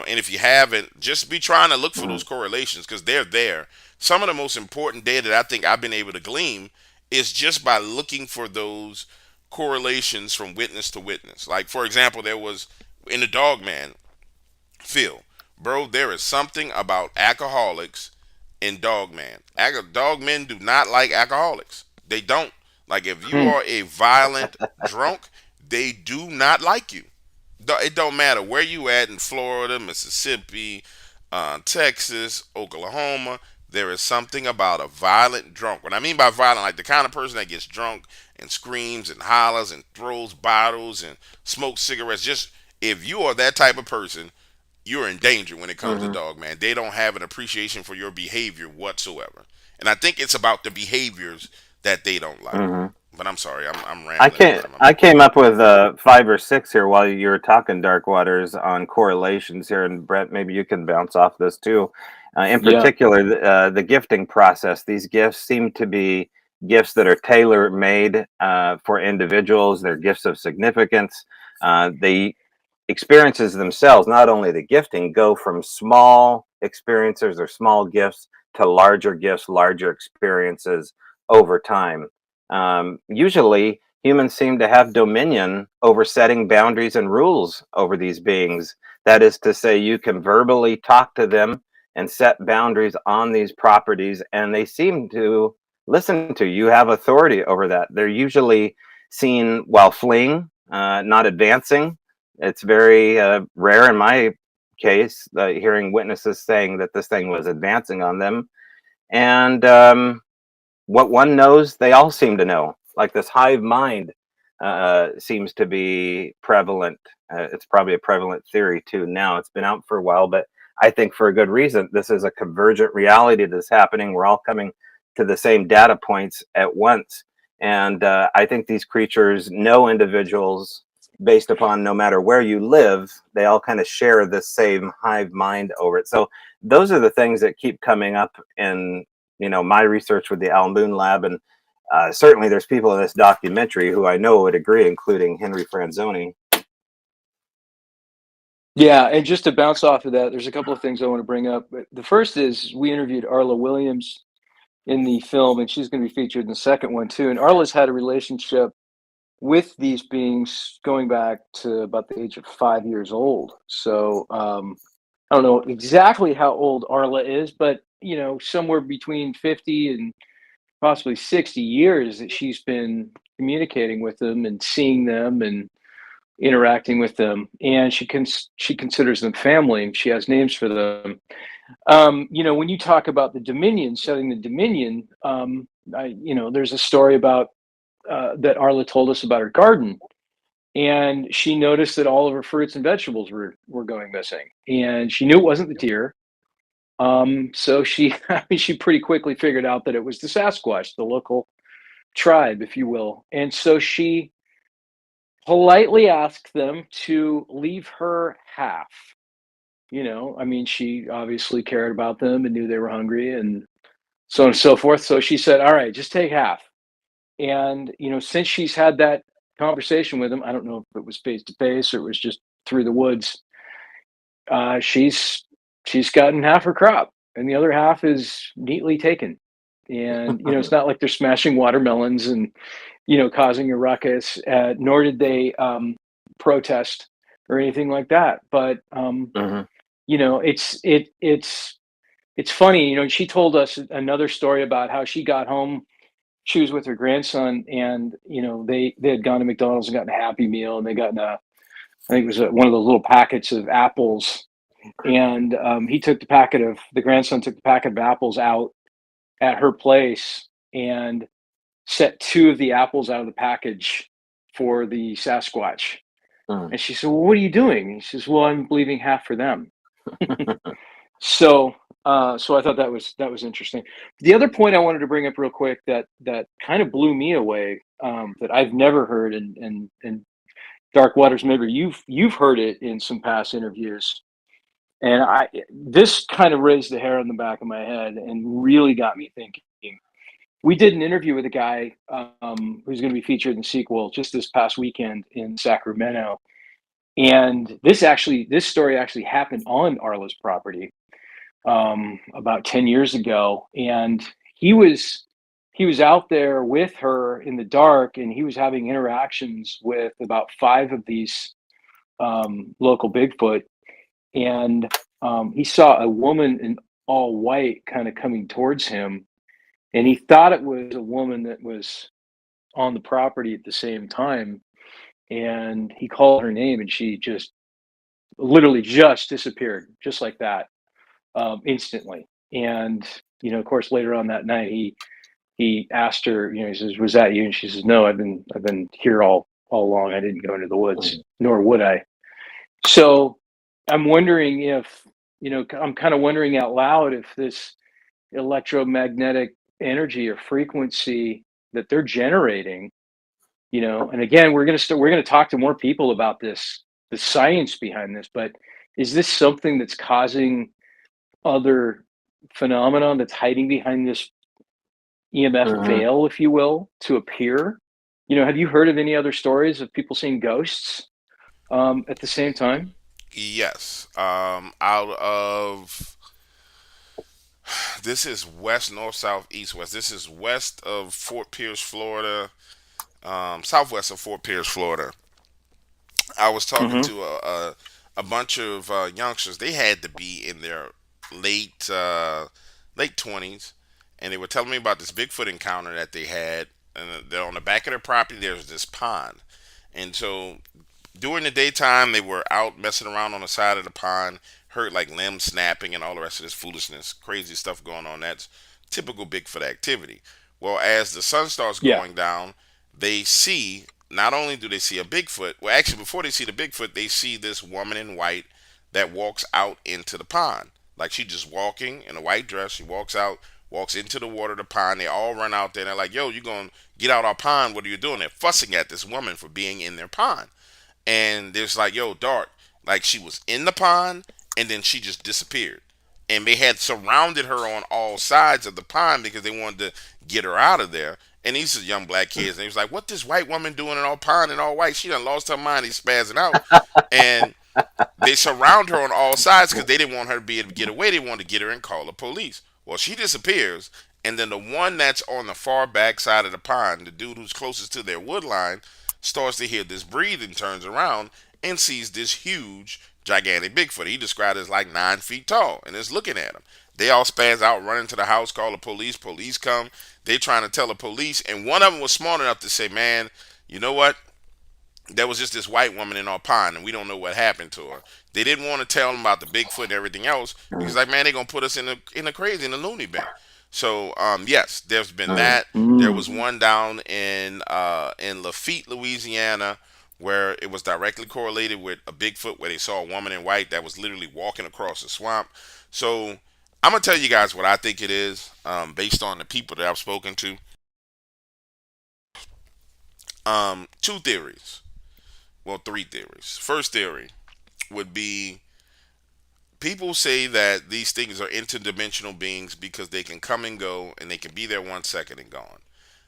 [SPEAKER 2] And if you haven't, just be trying to look for those
[SPEAKER 4] Mhm.
[SPEAKER 2] correlations because they're there. Some of the most important data that I think I've been able to glean is just by looking for those correlations from witness to witness. Like, for example, there was in the Dogman, Phil, bro, there is something about alcoholics in Dogman. Dogmen do not like alcoholics. They don't. Like, if you are a violent drunk, they do not like you. It don't matter where you at in Florida, Mississippi, Texas, Oklahoma. There is something about a violent drunk. What I mean by violent, like the kind of person that gets drunk and screams and hollers and throws bottles and smokes cigarettes. Just if you are that type of person, you're in danger when it comes to dog, man. They don't have an appreciation for your behavior whatsoever. And I think it's about the behaviors that they don't like. But I'm sorry, I'm rambling.
[SPEAKER 4] I came up with 5 or 6 here while you were talking, Dark Waters, on correlations here, and Brent, maybe you can bounce off this too. In particular, the gifting process. These gifts seem to be gifts that are tailor made for individuals. They're gifts of significance. The experiences themselves, not only the gifting, go from small experiences or small gifts to larger gifts, larger experiences over time. Usually, humans seem to have dominion over setting boundaries and rules over these beings. That is to say, you can verbally talk to them and set boundaries on these properties, and they seem to listen to you. You have authority over that. They're usually seen while fleeing, not advancing. It's very rare in my case, hearing witnesses saying that this thing was advancing on them. And what one knows, they all seem to know. Like this hive mind seems to be prevalent. It's probably a prevalent theory too now. It's been out for a while, but I think for a good reason. This is a convergent reality that's happening. We're all coming to the same data points at once. And I think these creatures know individuals based upon no matter where you live, they all kind of share this same hive mind over it. So those are the things that keep coming up in, my research with the Al Moon Lab. And certainly there's people in this documentary who I know would agree, including Henry Franzoni.
[SPEAKER 3] Yeah, and just to bounce off of that, there's a couple of things I want to bring up. The first is we interviewed Arla Williams in the film, and she's going to be featured in the second one too. And Arla's had a relationship with these beings going back to about the age of 5 years old. So I don't know exactly how old Arla is, but somewhere between 50 and possibly 60 years that she's been communicating with them and seeing them and interacting with them, and she considers them family, and she has names for them. When you talk about the dominion, setting the dominion, there's a story about that Arla told us about her garden, and she noticed that all of her fruits and vegetables were going missing, and she knew it wasn't the deer. So she she pretty quickly figured out that it was the Sasquatch, the local tribe, if you will, and so she politely asked them to leave her half. She obviously cared about them and knew they were hungry and so on and so forth. So she said, all right, just take half. And, since she's had that conversation with him, I don't know if it was face to face or it was just through the woods, she's gotten half her crop and the other half is neatly taken. And, it's not like they're smashing watermelons and, causing a ruckus, nor did they protest or anything like that. But, it's funny, she told us another story about how she got home. She was with her grandson and, they had gone to McDonald's and gotten a Happy Meal, and they got I think it was one of those little packets of apples. And the grandson took the packet of apples out at her place and set 2 of the apples out of the package for the Sasquatch. And she said, well, what are you doing? He says, well, I'm leaving half for them. So I thought that was interesting. The other point I wanted to bring up real quick that kind of blew me away, that I've never heard, and Dark Waters, maybe you've heard it in some past interviews. And this kind of raised the hair on the back of my head and really got me thinking. We did an interview with a guy who's going to be featured in the sequel just this past weekend in Sacramento. And this story actually happened on Arla's property about 10 years ago. And he was he was out there with her in the dark, and he was having interactions with about 5 of these local Bigfoot, and he saw a woman in all white kind of coming towards him, and he thought it was a woman that was on the property at the same time, and he called her name, and she just literally just disappeared, just like that, instantly. And of course, later on that night, he asked her, he says, "Was that you?" And she says, "No, I've been here all along. I didn't go into the woods, nor would I." So I'm wondering if, I'm kind of wondering out loud if this electromagnetic energy or frequency that they're generating, and again, we're going to talk to more people about this, the science behind this, but is this something that's causing other phenomenon that's hiding behind this EMF
[SPEAKER 4] Mhm.
[SPEAKER 3] veil, if you will, to appear? Have you heard of any other stories of people seeing ghosts at the same time?
[SPEAKER 2] Yes. Out of this is west, north, south, east, west. This is west of Fort Pierce, Florida. Southwest of Fort Pierce, Florida. I was talking
[SPEAKER 3] Mm-hmm.
[SPEAKER 2] to a bunch of youngsters. They had to be in their late late 20s, and they were telling me about this Bigfoot encounter that they had. And they're on the back of their property. There's this pond, and so during the daytime they were out messing around on the side of the pond. Heard like limbs snapping and all the rest of this foolishness, crazy stuff going on. That's typical Bigfoot activity. Well, as the sun starts
[SPEAKER 3] Yeah.
[SPEAKER 2] going down, they see, not only do they see a Bigfoot, well, actually, before they see the Bigfoot, they see this woman in white that walks out into the pond. Like she just walking in a white dress. She walks out, walks into the water of the pond. They all run out there and they're like, "Yo, you going to get out our pond? What are you doing?" They're fussing at this woman for being in their pond. And there's like, "Yo, Dark," like she was in the pond and then she just disappeared. And they had surrounded her on all sides of the pond because they wanted to get her out of there. And these are young black kids, and he was like, "What this white woman doing in all pond and all white? She done lost her mind." He's spazzing out, and they surround her on all sides because they didn't want her to be able to get away. They wanted to get her and call the police. Well, she disappears, and then the one that's on the far back side of the pond, the dude who's closest to their wood line, starts to hear this breathing, turns around, and sees this huge, gigantic Bigfoot. He described it as like 9 feet tall, and is looking at him. They all spaz out, run into the house, call the police. Police come. They trying to tell the police, and one of them was smart enough to say, "Man, you know what? There was just this white woman in our pond, and we don't know what happened to her." They didn't want to tell them about the Bigfoot and everything else because, like, man, they're gonna put us in the crazy, in the loony bin. So, yes, there's been that. There
[SPEAKER 3] Mm.
[SPEAKER 2] was one down in Lafitte, Louisiana, where it was directly correlated with a Bigfoot, where they saw a woman in white that was literally walking across the swamp. So, I'm gonna tell you guys what I think it is, based on the people that I've spoken to. Two theories. Well, three theories. First theory would be, people say that these things are interdimensional beings because they can come and go and they can be there 1 second and gone.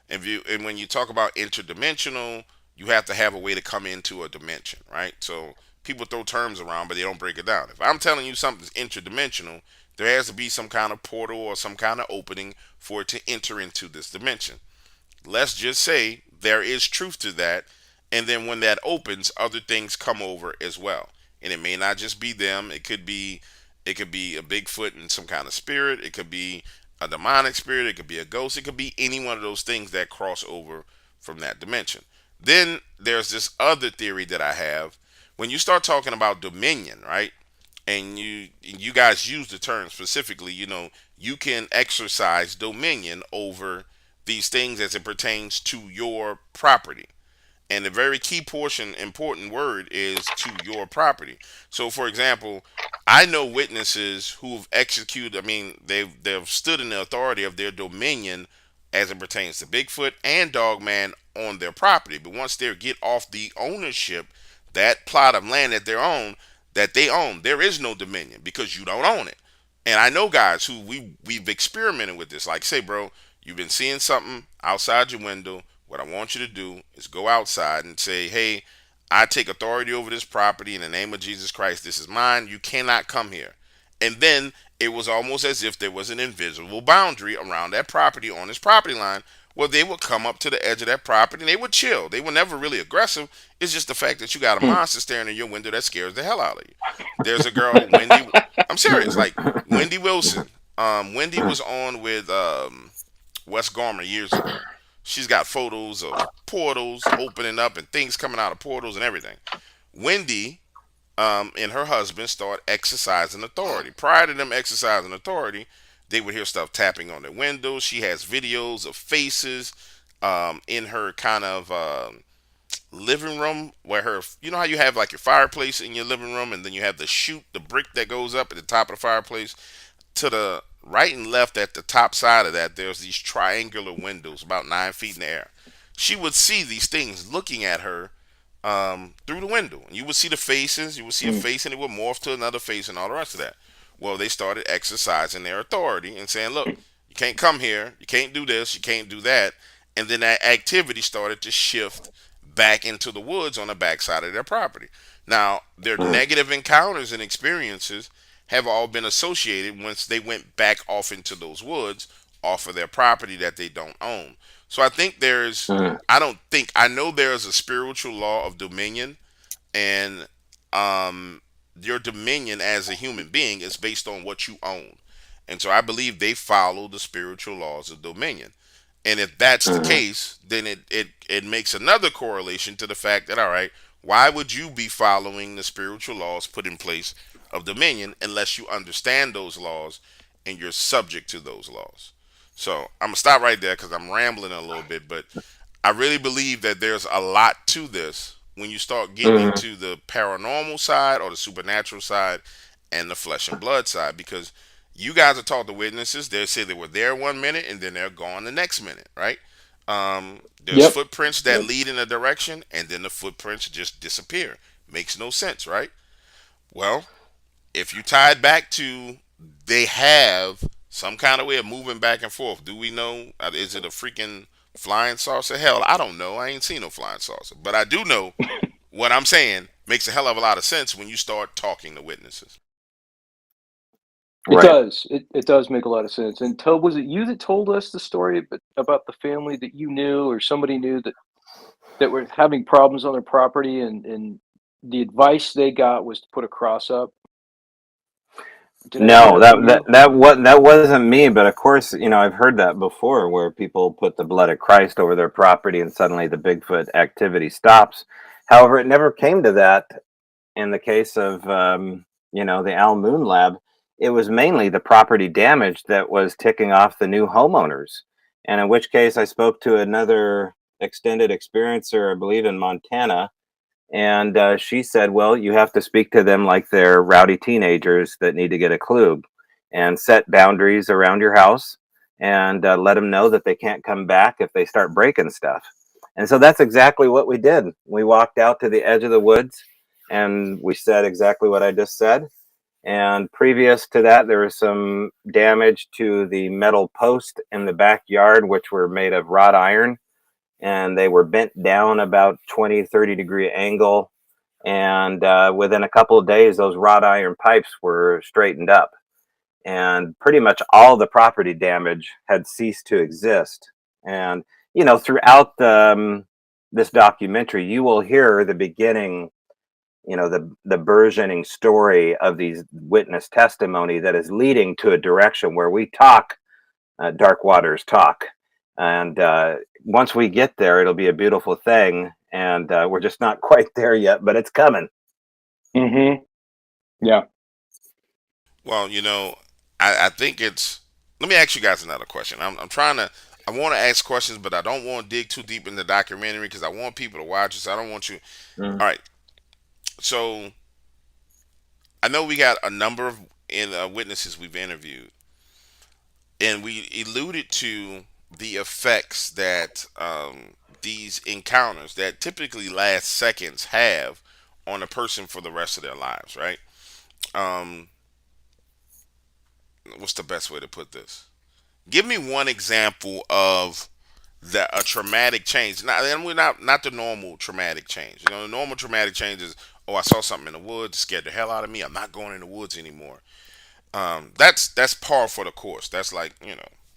[SPEAKER 2] And when you talk about interdimensional, you have to have a way to come into a dimension, right? So people throw terms around, but they don't break it down. If I'm telling you something's interdimensional, there has to be some kind of portal or some kind of opening for it to enter into this dimension. Let's just say there is truth to that, and then when that opens, other things come over as well. And it may not just be them. It could be a Bigfoot and some kind of spirit. It could be a demonic spirit. It could be a ghost. It could be any one of those things that cross over from that dimension. Then there's this other theory that I have. When you start talking about dominion, right? And you guys use the term specifically, you can exercise dominion over these things as it pertains to your property. And the very key portion, important word, is to your property. So, for example, I know witnesses who've executed. I mean, they've stood in the authority of their dominion as it pertains to Bigfoot and Dogman on their property. But once they get off the ownership, that plot of land that they own, there is no dominion because you don't own it. And I know guys who we've experimented with this. Like, say, bro, you've been seeing something outside your window. What I want you to do is go outside and say, "Hey, I take authority over this property in the name of Jesus Christ. This is mine. You cannot come here." And then It was almost as if there was an invisible boundary around that property on his property line where they would come up to the edge of that property and they would chill. They were never really aggressive. It's just the fact that you got a
[SPEAKER 3] Hmm.
[SPEAKER 2] monster staring in your window that scares the hell out of you. There's a girl, Wendy. I'm serious, like Wendy Wilson. Wendy was on with Wes Garmer years ago. She's got photos of portals opening up and things coming out of portals and everything. Wendy and her husband start exercising authority. Prior to them exercising authority, they would hear stuff tapping on their windows. She has videos of faces in her kind of living room where her, you know how you have like your fireplace in your living room and then you have the chute, the brick that goes up at the top of the fireplace. To the right and left at the top side of that, there's these triangular windows about 9 feet in the air. She would see these things looking at her through the window. And you would see the faces, you would see a
[SPEAKER 3] Hmm.
[SPEAKER 2] face, and it would morph to another face, and all the rest of that. Well, they started exercising their authority and saying, "Look, you can't come here, you can't do this, you can't do that," and then that activity started to shift back into the woods on the backside of their property. Now, their negative encounters and experiences have all been associated once they went back off into those woods off of their property that they don't own. So I think I don't think, I know there's a spiritual law of dominion, and your dominion as a human being is based on what you own. And so I believe they follow the spiritual laws of dominion. And if that's the case, then it makes another correlation to the fact that, all right, why would you be following the spiritual laws put in place of dominion unless you understand those laws and you're subject to those laws? So I'm gonna stop right there because I'm rambling a little bit, but I really believe that there's a lot to this when you start getting
[SPEAKER 4] Mhm.
[SPEAKER 2] into the paranormal side or the supernatural side and the flesh and blood side, because you guys have talked to witnesses. They say they were there 1 minute and then they're gone the next minute, right? There's
[SPEAKER 3] Yep.
[SPEAKER 2] footprints that
[SPEAKER 3] Yep.
[SPEAKER 2] lead in a direction and then the footprints just disappear. Makes no sense, right? Well, if you tie it back to they have some kind of way of moving back and forth, do we know? Is it a freaking flying saucer? Hell, I don't know. I ain't seen no flying saucer, but I do know what I'm saying makes a hell of a lot of sense when you start talking to witnesses.
[SPEAKER 3] It
[SPEAKER 4] Right.
[SPEAKER 3] does. It does make a lot of sense. And was it you that told us the story about the family that you knew or somebody knew that were having problems on their property, and the advice they got was to put a cross up? Did I hear
[SPEAKER 4] No,
[SPEAKER 3] that from you?
[SPEAKER 4] that wasn't me, but of course, I've heard that before where people put the blood of Christ over their property and suddenly the Bigfoot activity stops. However, it never came to that in the case of the Al Moon Lab. It was mainly the property damage that was ticking off the new homeowners. And in which case I spoke to another extended experiencer, I believe in Montana, and she said, well, you have to speak to them like they're rowdy teenagers that need to get a clue and set boundaries around your house and let them know that they can't come back if they start breaking stuff. And so that's exactly what we did. We walked out to the edge of the woods and we said exactly what I just said. And previous to that, there was some damage to the metal post in the backyard, which were made of wrought iron, and they were bent down about 20-30 degree angle, and within a couple of days those wrought iron pipes were straightened up, and pretty much all the property damage had ceased to exist. And throughout this documentary you will hear the beginning, the burgeoning story of these witness testimony that is leading to a direction where we talk, dark waters talk. And once we get there, it'll be a beautiful thing. And we're just not quite there yet, but it's coming.
[SPEAKER 3] Mm-hmm. Yeah.
[SPEAKER 2] Well, I think it's. Let me ask you guys another question. I'm trying to. I want to ask questions, but I don't want to dig too deep in the documentary because I want people to watch this. I don't want you.
[SPEAKER 4] Mm.
[SPEAKER 2] All right. So I know we got a number of witnesses we've interviewed, and we alluded to the effects that these encounters that typically last seconds have on a person for the rest of their lives, right? Um, what's the best way to put this? Give me one example of a traumatic change. Now, and we're not the normal traumatic change. The normal traumatic change is, oh, I saw something in the woods, it scared the hell out of me. I'm not going in the woods anymore. That's par for the course. That's like,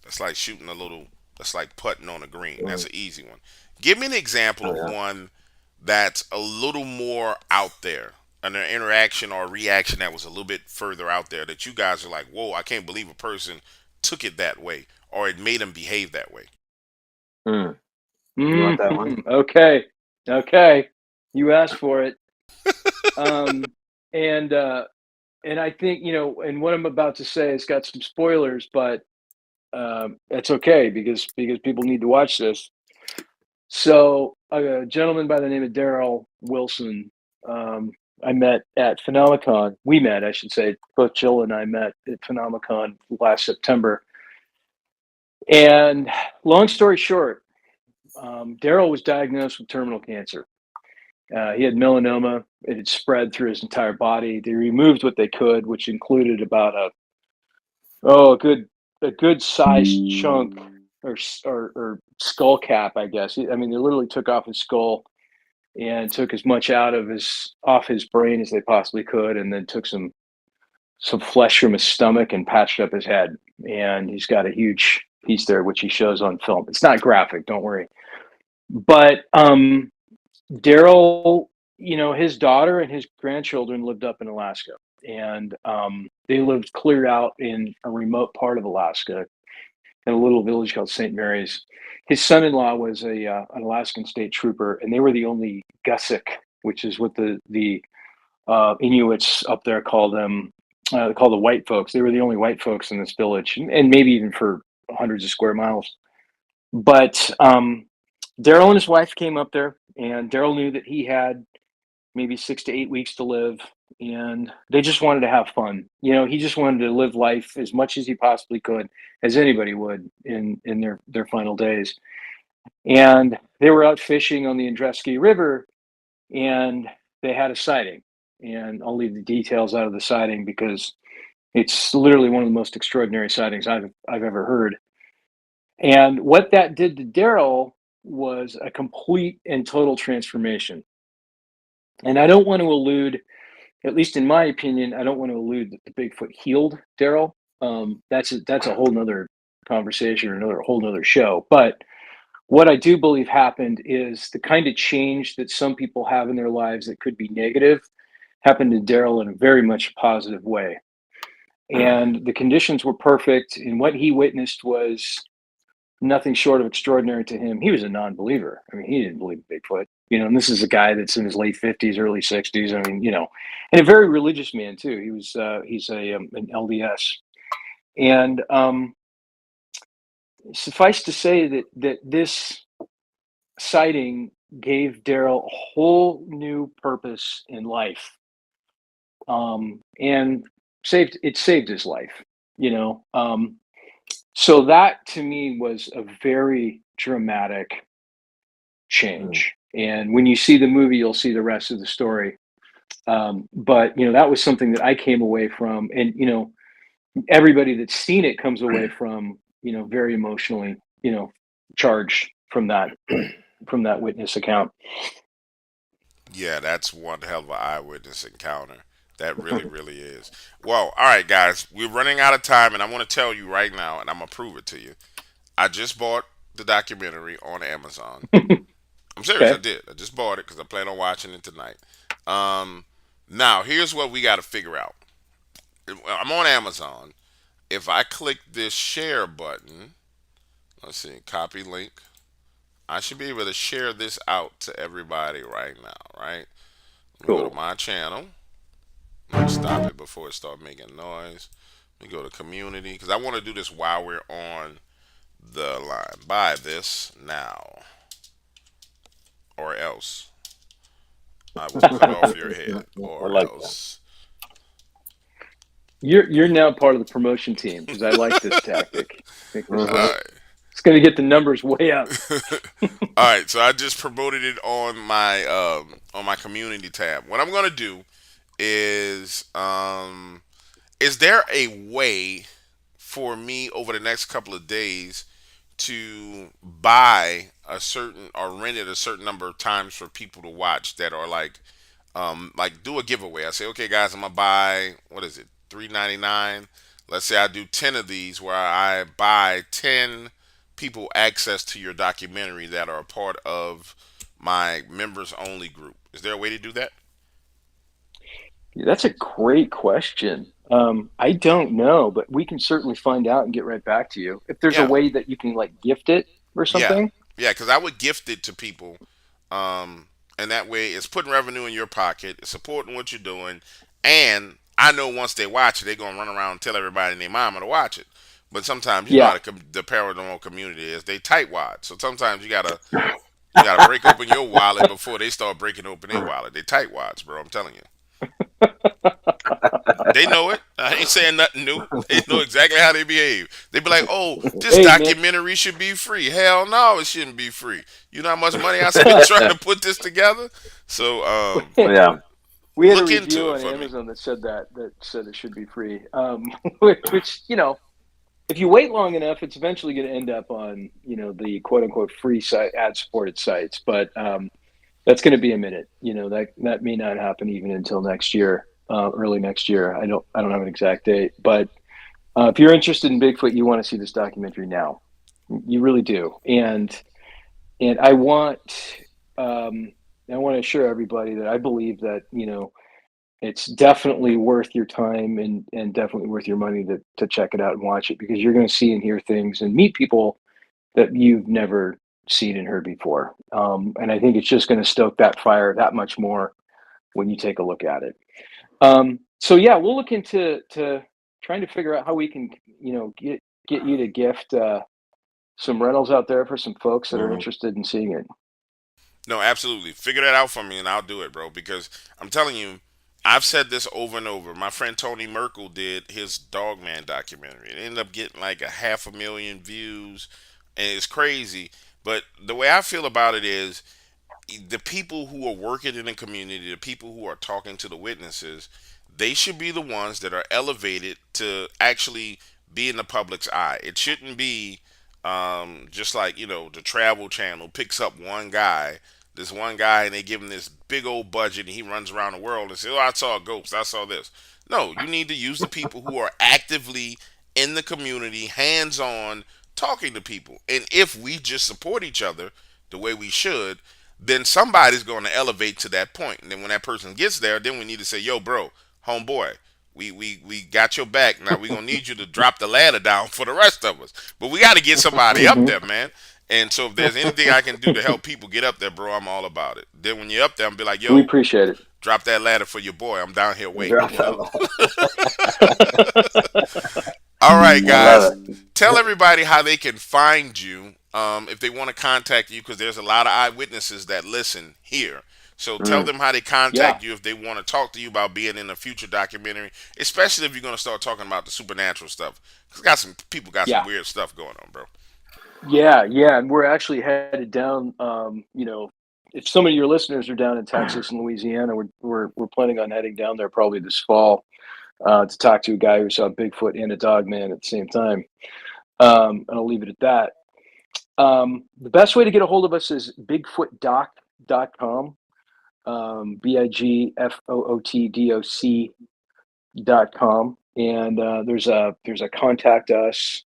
[SPEAKER 2] that's like shooting a little. That's like putting on a green. That's
[SPEAKER 4] Mm.
[SPEAKER 2] an easy one. Give me an example
[SPEAKER 4] Oh
[SPEAKER 2] of
[SPEAKER 4] yeah.
[SPEAKER 2] one that's a little more out there, an interaction or reaction that was a little bit further out there that you guys are like, whoa, I can't believe a person took it that way or it made them behave that way.
[SPEAKER 4] Mm. You want that one?
[SPEAKER 3] Mhm. Okay. Okay. You asked for it. Um, and and I think, and what I'm about to say has got some spoilers, but that's okay because people need to watch this. So a gentleman by the name of Daryl Wilson, um, I met at Phenomicon. We met, I should say. Both Jill and I met at Phenomicon last September. And long story short, Daryl was diagnosed with terminal cancer. He had melanoma. It had spread through his entire body. They removed what they could, which included about a good sized chunk or skull cap, I guess. I mean, they literally took off his skull and took as much out of his off his brain as they possibly could, and then took some flesh from his stomach and patched up his head. And he's got a huge piece there, which he shows on film. It's not graphic, don't worry. But Daryl, his daughter and his grandchildren lived up in Alaska, and they lived clear out in a remote part of Alaska in a little village called St. Mary's. His son-in-law was an Alaskan state trooper, and they were the only Gusik, which is what the Inuits up there call them. Call the white folks. They were the only white folks in this village, and maybe even for hundreds of square miles. But Daryl and his wife came up there, and Daryl knew that he had maybe 6 to 8 weeks to live, and they just wanted to have fun. He just wanted to live life as much as he possibly could, as anybody would in their final days. And they were out fishing on the Andreski River, and they had a sighting. And I'll leave the details out of the sighting because it's literally one of the most extraordinary sightings I've ever heard. And what that did to Daryl was a complete and total transformation. And I don't want to allude, at least in my opinion, I don't want to allude that the Bigfoot healed Daryl. That's a whole nother conversation or another whole nother show. But what I do believe happened is the kind of change that some people have in their lives that could be negative happened to Daryl in a very much positive way. And the conditions were perfect, and what he witnessed was nothing short of extraordinary to him. He was a non-believer. I mean, he didn't believe Bigfoot. And this is a guy that's in his late 50s, early 60s. I mean, and a very religious man too. He's an LDS, and suffice to say that this sighting gave Daryl a whole new purpose in life, and saved his life. So that to me was a very dramatic
[SPEAKER 4] Mm.
[SPEAKER 3] change. And when you see the movie, you'll see the rest of the story. But that was something that I came away from, and everybody that's seen it comes away from very emotionally charged from that witness account.
[SPEAKER 2] Yeah, that's one hell of an eyewitness encounter. That really, really is. Well, all right, guys, we're running out of time, and I want to tell you right now, and I'm gonna prove it to you. I just bought the documentary on Amazon. I'm serious, I
[SPEAKER 3] Okay.
[SPEAKER 2] did. I just bought it because I plan on watching it tonight. Um, Now here's what we got to figure out. I'm on Amazon. If I click this share button, let's see, copy link. I should be able to share this out to everybody right now, right? Let me go to
[SPEAKER 3] Cool.
[SPEAKER 2] my channel. Let me stop it before it starts making noise. Let me go to community because I want to do this while we're on the line. Buy this now, or else I will cut off your head,
[SPEAKER 4] I
[SPEAKER 2] or
[SPEAKER 4] like that.
[SPEAKER 2] else.
[SPEAKER 3] You're now part of the promotion team because I like this tactic. I think this
[SPEAKER 2] All
[SPEAKER 3] is
[SPEAKER 4] Hmm.
[SPEAKER 2] right.
[SPEAKER 3] it's going to get the numbers way up.
[SPEAKER 2] All right, so I just promoted it on my community tab. What I'm gonna do is there a way for me over the next couple of days to buy a certain or rent it a certain number of times for people to watch that are like do a giveaway. I say, okay guys, I'm gonna buy, what is it, $3.99. let's say I do 10 of these where I buy 10 people access to your documentary that are a part of my members only group. Is there a way to do that?
[SPEAKER 3] Yeah, that's a great question. I don't know, but we can certainly find out and get right back to you. If there's a
[SPEAKER 2] Yeah.
[SPEAKER 3] way that you can like gift it or
[SPEAKER 2] Yeah.
[SPEAKER 3] something.
[SPEAKER 2] Yeah, because I would gift it to people. And that way it's putting revenue in your pocket, it's supporting what you're doing. And I know once they watch it, they're going to run around and tell everybody and their mama to watch it. But sometimes you know how
[SPEAKER 3] Yeah.
[SPEAKER 2] the paranormal community is. They tightwad. So sometimes you gotta break open your wallet before they start breaking open their wallet. They tightwads, bro. I'm telling you. They know it. I ain't saying nothing new. They know exactly how they behave. They be like, "Oh, this
[SPEAKER 3] Hey, Nick.
[SPEAKER 2] documentary should be free." Hell no, it shouldn't be free. You know how much money I spent trying to put this together. So
[SPEAKER 4] Yeah.
[SPEAKER 3] We had a
[SPEAKER 2] look into
[SPEAKER 3] review
[SPEAKER 2] it
[SPEAKER 3] on
[SPEAKER 2] for me.
[SPEAKER 3] Amazon that said that said it should be free. Which if you wait long enough, it's eventually going to end up on the quote unquote free site ad supported sites. But that's going to be a minute. That may not happen even until next year, early next year. I don't have an exact date, but if you're interested in Bigfoot, you want to see this documentary now. You really do, and I want to assure everybody that I believe that it's definitely worth your time and definitely worth your money to check it out and watch it, because you're going to see and hear things and meet people that you've never seen and heard before. And I think it's just going to stoke that fire that much more when you take a look at it. So yeah, we'll look into trying to figure out how we can get you to gift some rentals out there for some folks that are
[SPEAKER 4] Mhm.
[SPEAKER 3] interested in seeing it.
[SPEAKER 2] No, absolutely. Figure that out for me and I'll do it, bro. Because I'm telling you, I've said this over and over. My friend Tony Merkel did his Dogman documentary. It ended up getting like a 500,000 views, and it's crazy. But the way I feel about it is the people who are working in the community, the people who are talking to the witnesses, they should be the ones that are elevated to actually be in the public's eye. It shouldn't be just like the Travel Channel picks up this one guy, and they give him this big old budget, and he runs around the world and says, "Oh, I saw a ghost. I saw this." No, you need to use the people who are actively in the community, hands on, talking to people. And if we just support each other the way we should, then somebody's going to elevate to that point. And then when that person gets there, then we need to say, "Yo, bro, homeboy, we got your back. Now we're gonna need you to drop the ladder down for the rest of us. But we got to get somebody up
[SPEAKER 3] Hmm.
[SPEAKER 2] there, man." And so if there's anything I can do to help people get up there, bro, I'm all about it. Then when you're up there, I'm be like,
[SPEAKER 3] We
[SPEAKER 2] "Yo,
[SPEAKER 3] appreciate it.
[SPEAKER 2] drop that ladder for your boy. I'm down here waiting."
[SPEAKER 4] Drop
[SPEAKER 2] You
[SPEAKER 4] that
[SPEAKER 2] know.
[SPEAKER 4] line.
[SPEAKER 2] All right,
[SPEAKER 4] I love
[SPEAKER 2] guys.
[SPEAKER 4] it.
[SPEAKER 2] Tell everybody how they can find you if they want to contact you, because there's a lot of eyewitnesses that listen here. So tell
[SPEAKER 4] Mm.
[SPEAKER 2] them how they
[SPEAKER 3] Yeah.
[SPEAKER 2] contact you if they want to talk to you about being in a future documentary, especially if you're going to start talking about the supernatural stuff. Because got some people got some
[SPEAKER 3] Yeah.
[SPEAKER 2] weird stuff going on, bro.
[SPEAKER 3] Yeah, and we're actually headed down. If some of your listeners are down in Texas and Louisiana, we're planning on heading down there probably this fall to talk to a guy who saw Bigfoot and a Dogman at the same time. And I'll leave it at that. The best way to get a hold of us is bigfootdoc.com, bigfootdoc.com, and there's a contact us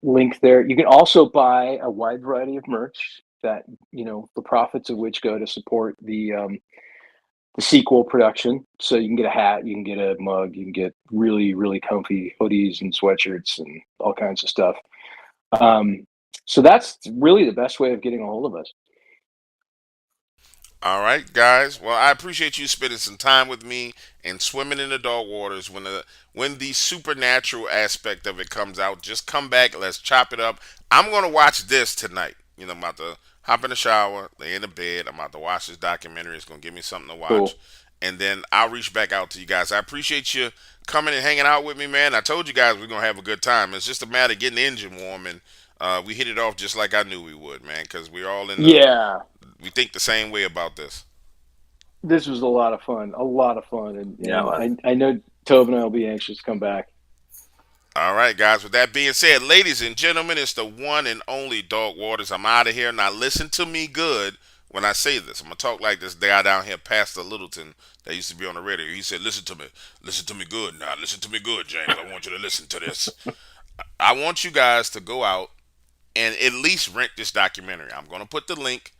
[SPEAKER 3] link there. You can also buy a wide variety of merch that the profits of which go to support the sequel production. So you can get a hat, you can get a mug, you can get really really comfy hoodies and sweatshirts and all kinds of stuff. Um, so that's really the best way of getting a hold of us.
[SPEAKER 2] All right, guys. Well, I appreciate you spending some time with me and swimming in the dog waters when the supernatural aspect of it comes out. Just come back. Let's chop it up. I'm gonna watch this tonight. I'm about to hop in the shower, lay in the bed. I'm about to watch this documentary. It's gonna give me something to watch,
[SPEAKER 3] Cool.
[SPEAKER 2] and then I'll reach back out to you guys. I appreciate you coming and hanging out with me, man. I told you guys we're gonna have a good time. It's just a matter of getting the engine warm, and we hit it off just like I knew we would, man. Because we're all
[SPEAKER 3] Yeah,
[SPEAKER 2] we think the same way about this.
[SPEAKER 3] this was a lot of fun. A lot of fun, and,
[SPEAKER 4] Yeah, it
[SPEAKER 3] and
[SPEAKER 4] was.
[SPEAKER 3] I know Tove and I will be anxious to come back.
[SPEAKER 2] All right, guys. With that being said, ladies and gentlemen, it's the one and only Dog Waters. I'm out of here. Now, listen to me good when I say this. I'm gonna talk like this guy down here, Pastor Littleton, that used to be on the radio. He said, listen to me good now, listen to me good, James. I want you to listen to this. I want you guys to go out and at least rent this documentary. I'm gonna put the link.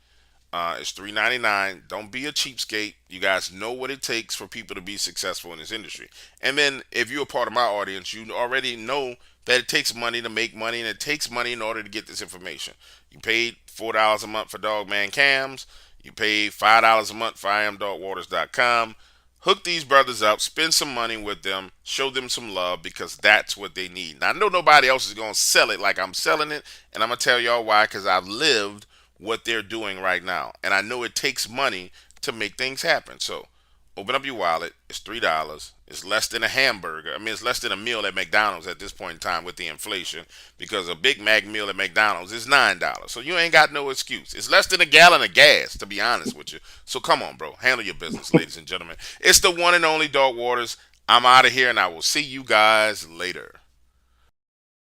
[SPEAKER 2] It's $3.99. Don't be a cheapskate. You guys know what it takes for people to be successful in this industry. And then, if you're a part of my audience, you already know that it takes money to make money, and it takes money in order to get this information. You paid $4 a month for Dogman cams. You paid $5 a month for IamDogWaters.com. Hook these brothers up, spend some money with them, show them some love, because that's what they need. Now, I know nobody else is going to sell it like I'm selling it, and I'm going to tell y'all why, because I've lived what they're doing right now. And I know it takes money to make things happen. So open up your wallet. It's $3. It's less than a hamburger. I mean, it's less than a meal at McDonald's at this point in time with the inflation, because a Big Mac meal at McDonald's is $9. So you ain't got no excuse. It's less than a gallon of gas, to be honest with you. So come on, bro. Handle your business, ladies and gentlemen. It's the one and only Dog Waters. I'm out of here, and I will see you guys later.